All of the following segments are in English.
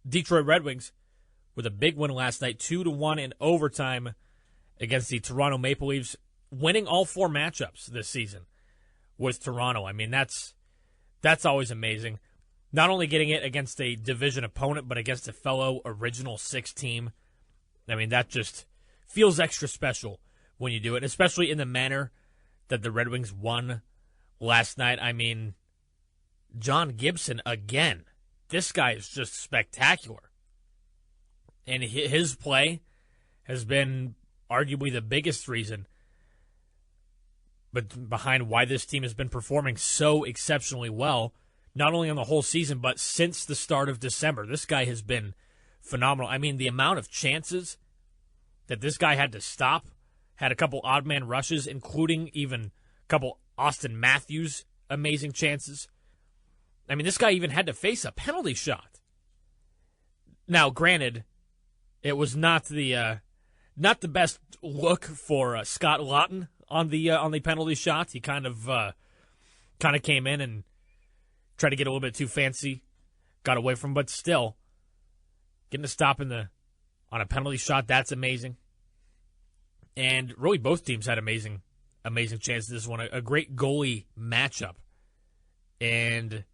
Detroit Red Wings with a big win last night, 2-1 in overtime against the Toronto Maple Leafs, winning all 4 matchups this season with Toronto. I mean, that's always amazing. Not only getting it against a division opponent, but against a fellow Original Six team. I mean, that just feels extra special when you do it, especially in the manner that the Red Wings won last night. I mean, John Gibson again. This guy is just spectacular. And his play has been arguably the biggest reason behind why this team has been performing so exceptionally well, not only on the whole season, but since the start of December. This guy has been phenomenal. I mean, the amount of chances that this guy had to stop, had a couple odd man rushes, including even a couple Austin Matthews amazing chances. I mean, this guy even had to face a penalty shot. Now, granted, it was not the best look for Scott Laughton on the penalty shot. He kind of came in and tried to get a little bit too fancy, got away from him, but still getting a stop on a penalty shot, that's amazing. And really, both teams had amazing chances. This one, a great goalie matchup, and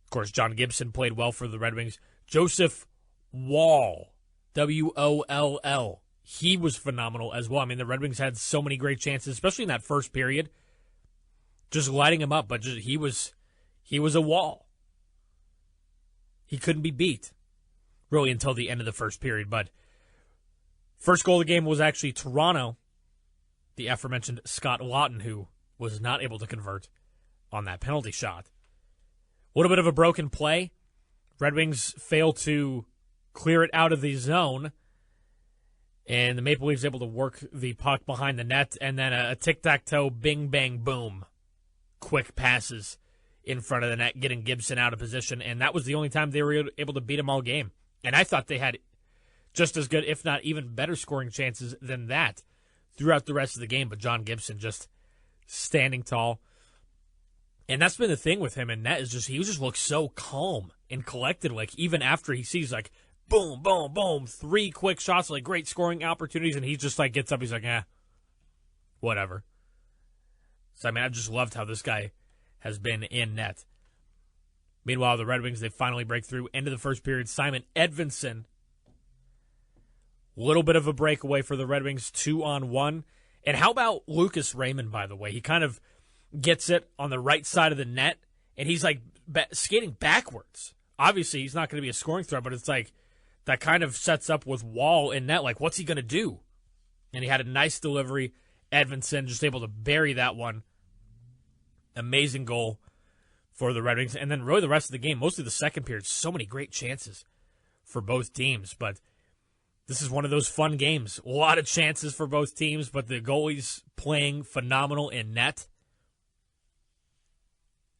of course, John Gibson played well for the Red Wings. Joseph Woll, Woll, he was phenomenal as well. I mean, the Red Wings had so many great chances, especially in that first period, just lighting him up. But he was a wall. He couldn't be beat, really, until the end of the first period. But first goal of the game was actually Toronto, the aforementioned Scott Laughton, who was not able to convert on that penalty shot. A little bit of a broken play. Red Wings fail to clear it out of the zone, and the Maple Leafs able to work the puck behind the net, and then a tic-tac-toe, bing, bang, boom. Quick passes in front of the net, getting Gibson out of position, and that was the only time they were able to beat him all game. And I thought they had just as good, if not even better, scoring chances than that throughout the rest of the game, but John Gibson just standing tall. And that's been the thing with him in net, is he just looks so calm and collected. Like, even after he sees, like, boom, boom, boom, 3 quick shots, like, great scoring opportunities, and he just, like, gets up, he's like, whatever. So, I mean, I've just loved how this guy has been in net. Meanwhile, the Red Wings, they finally break through. End of the first period, Simon Edvinsson. Little bit of a breakaway for the Red Wings, 2-on-1. And how about Lucas Raymond, by the way? He kind of gets it on the right side of the net, and he's like skating backwards. Obviously, he's not going to be a scoring threat, but it's like that kind of sets up with Wall in net. Like, what's he going to do? And he had a nice delivery. Edvinsson just able to bury that one. Amazing goal for the Red Wings. And then really the rest of the game, mostly the second period, so many great chances for both teams. But this is one of those fun games. A lot of chances for both teams, but the goalies playing phenomenal in net.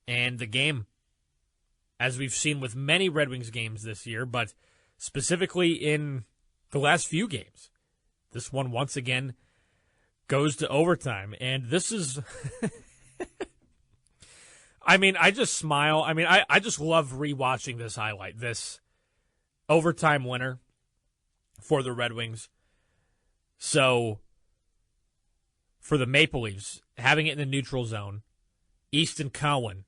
And the game, as we've seen with many Red Wings games this year, but specifically in the last few games, this one once again goes to overtime. And this is, I mean, I just smile. I mean, I just love rewatching this highlight, this overtime winner for the Red Wings. So, for the Maple Leafs, having it in the neutral zone, Easton Cowan,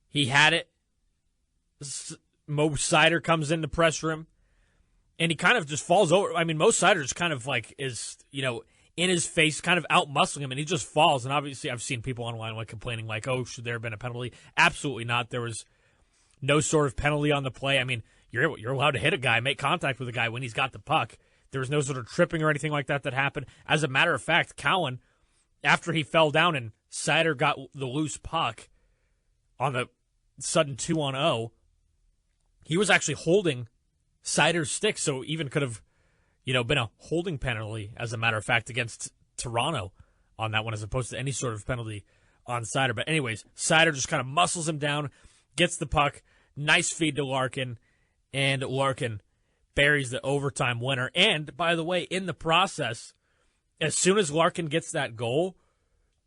he had it. Mo Seider comes in to pressure him, and he kind of just falls over. I mean, Mo Seider just kind of like is, in his face, kind of out-muscling him, and he just falls. And obviously, I've seen people online like complaining, like, oh, should there have been a penalty? Absolutely not. There was no sort of penalty on the play. I mean, you're allowed to hit a guy, make contact with a guy when he's got the puck. There was no sort of tripping or anything like that happened. As a matter of fact, Cowan, after he fell down and Seider got the loose puck on the sudden 2-on-0, he was actually holding Seider's stick, so even could have, been a holding penalty, as a matter of fact, against Toronto on that one, as opposed to any sort of penalty on Seider. But anyways, Seider just kind of muscles him down, gets the puck, nice feed to Larkin, and Larkin buries the overtime winner. And, by the way, in the process, as soon as Larkin gets that goal,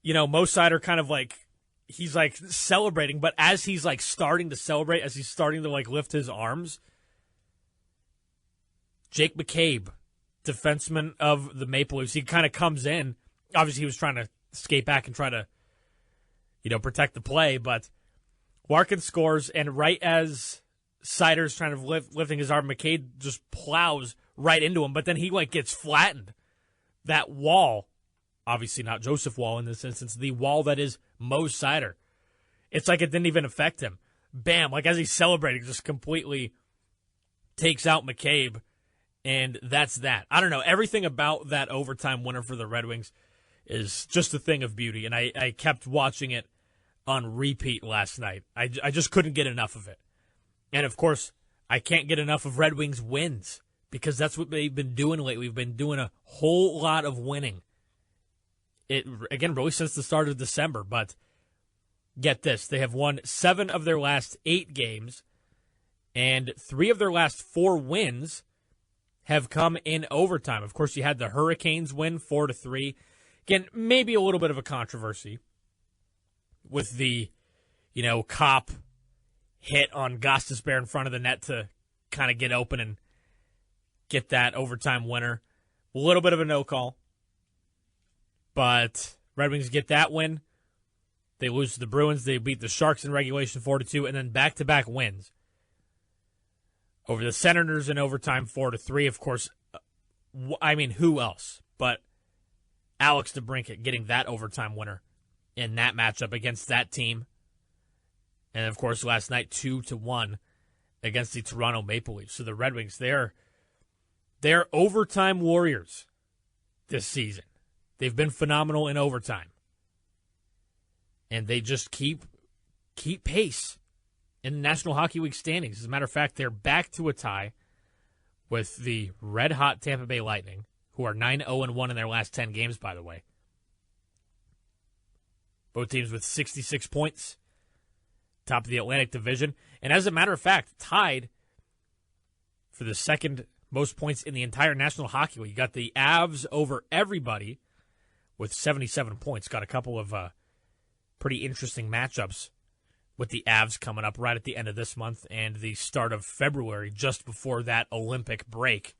Mo Seider kind of like he's like celebrating, but as he's like starting to celebrate, as he's starting to like lift his arms, Jake McCabe, defenseman of the Maple Leafs, he kind of comes in. Obviously, he was trying to skate back and try to, protect the play, but Larkin scores, and right as Seider's trying to lifting his arm, McCabe just plows right into him, but then he like gets flattened. That wall, obviously not Joseph Wall in this instance, the wall that is Mo Seider. It's like it didn't even affect him. Bam, like as he's celebrating, just completely takes out McCabe, and that's that. I don't know, everything about that overtime winner for the Red Wings is just a thing of beauty, and I kept watching it on repeat last night. I just couldn't get enough of it. And, of course, I can't get enough of Red Wings wins because that's what they've been doing lately. We've been doing a whole lot of winning. Again, really since the start of December. But get this, they have won 7 of their last 8 games, and 3 of their last 4 wins have come in overtime. Of course, you had the Hurricanes win 4-3. Again, maybe a little bit of a controversy with the, Cop hit on Gostisbehere in front of the net to kind of get open and get that overtime winner. A little bit of a no call. But Red Wings get that win. They lose to the Bruins. They beat the Sharks in regulation 4-2, and then back-to-back wins over the Senators in overtime 4-3. Of course, who else but Alex DeBrincat getting that overtime winner in that matchup against that team. And, of course, last night, 2-1 against the Toronto Maple Leafs. So the Red Wings, they're overtime warriors this season. They've been phenomenal in overtime. And they just keep pace in the National Hockey League standings. As a matter of fact, they're back to a tie with the red-hot Tampa Bay Lightning, who are 9-0-1 in their last 10 games, by the way. Both teams with 66 points, top of the Atlantic Division. And as a matter of fact, tied for the second most points in the entire National Hockey League. You got the Avs over everybody with 77 points. Got a couple of pretty interesting matchups with the Avs coming up right at the end of this month and the start of February, just before that Olympic break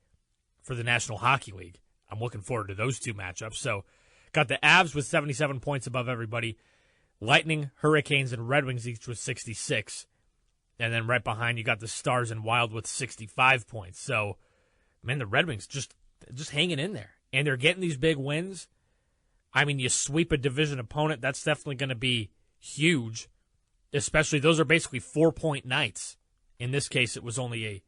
for the National Hockey League. I'm looking forward to those 2 matchups. So got the Avs with 77 points above everybody. Lightning, Hurricanes, and Red Wings each with 66. And then right behind you got the Stars and Wild with 65 points. So, man, the Red Wings just hanging in there. And they're getting these big wins. I mean, you sweep a division opponent, that's definitely going to be huge. Especially, those are basically 4-point nights. In this case, it was only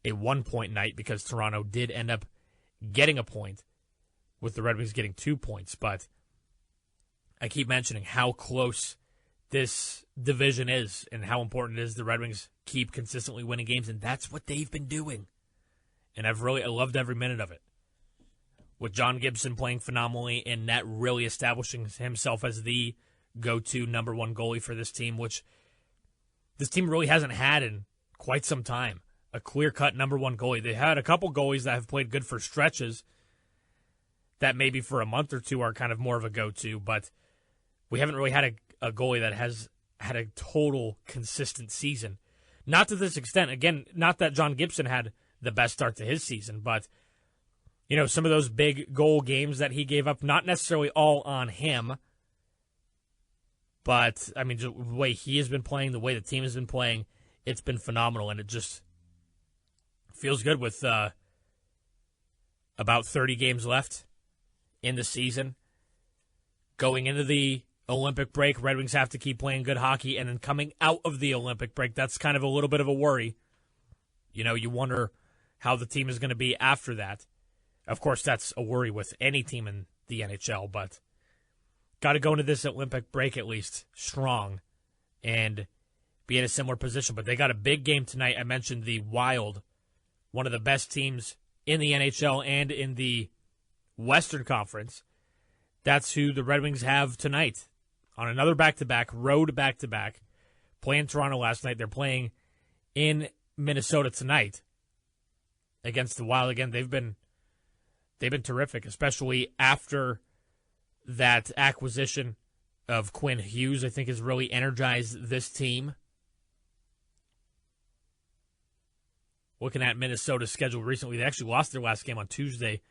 a 1-point night because Toronto did end up getting a point, with the Red Wings getting 2 points. But I keep mentioning how close this division is and how important it is the Red Wings keep consistently winning games, and that's what they've been doing. And I loved every minute of it. With John Gibson playing phenomenally in net, really establishing himself as the go-to number 1 goalie for this team, which this team really hasn't had in quite some time. A clear-cut number 1 goalie. They had a couple goalies that have played good for stretches that maybe for a month or 2 are kind of more of a go-to, but we haven't really had a goalie that has had a total consistent season. Not to this extent. Again, not that John Gibson had the best start to his season, but some of those big goal games that he gave up, not necessarily all on him, but, I mean, the way he has been playing, the way the team has been playing, it's been phenomenal, and it just feels good with about 30 games left in the season. Going into the Olympic break, Red Wings have to keep playing good hockey, and then coming out of the Olympic break, that's kind of a little bit of a worry. You wonder how the team is going to be after that. Of course, that's a worry with any team in the NHL, but got to go into this Olympic break at least strong and be in a similar position. But they got a big game tonight. I mentioned the Wild, one of the best teams in the NHL and in the Western Conference. That's who the Red Wings have tonight on another back-to-back, road back-to-back. Playing Toronto last night. They're playing in Minnesota tonight against the Wild. Again, they've been terrific, especially after that acquisition of Quinn Hughes, I think, has really energized this team. Looking at Minnesota's schedule recently, they actually lost their last game on Tuesday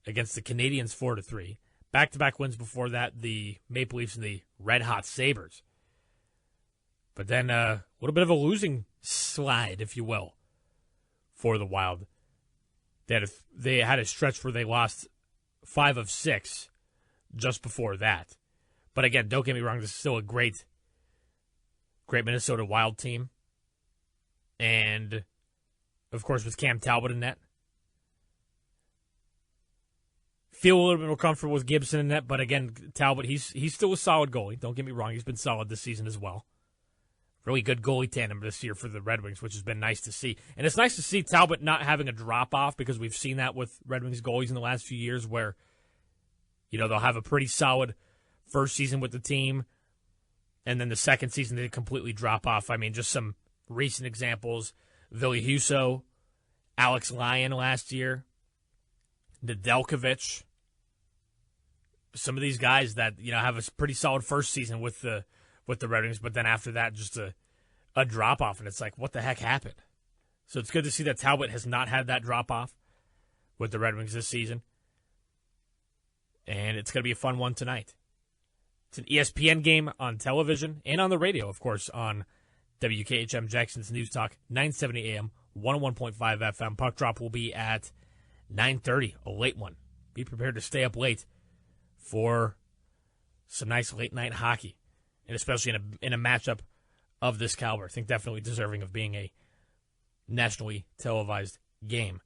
against the Canadiens 4-3. Back-to-back wins before that, the Maple Leafs and the Red Hot Sabres. But then a little bit of a losing slide, if you will, for the Wild. They had a stretch where they lost 5 of 6 just before that. But again, don't get me wrong, this is still a great Minnesota Wild team. And, of course, with Cam Talbot in net. Feel a little bit more comfortable with Gibson in net, but again, Talbot, he's still a solid goalie. Don't get me wrong, he's been solid this season as well. Really good goalie tandem this year for the Red Wings, which has been nice to see. And it's nice to see Talbot not having a drop-off, because we've seen that with Red Wings goalies in the last few years where, they'll have a pretty solid first season with the team, and then the second season they completely drop off. I mean, just some recent examples. Ville Husso, Alex Lyon last year, Nedeljkovic. Some of these guys that, have a pretty solid first season with the Red Wings, but then after that, just a drop-off, and it's like, what the heck happened? So it's good to see that Talbot has not had that drop-off with the Red Wings this season, and it's going to be a fun one tonight. It's an ESPN game on television and on the radio, of course, on WKHM Jackson's News Talk, 970 AM, 101.5 FM. Puck drop will be at 9:30, a late one. Be prepared to stay up late for some nice late-night hockey, and especially in a matchup of this caliber. I think definitely deserving of being a nationally televised game.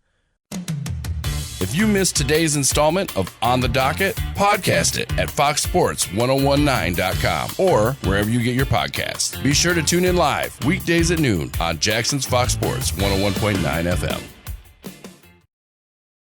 If you missed today's installment of On the Docket, podcast it at foxsports1019.com or wherever you get your podcasts. Be sure to tune in live weekdays at noon on Jackson's Fox Sports 101.9 FM.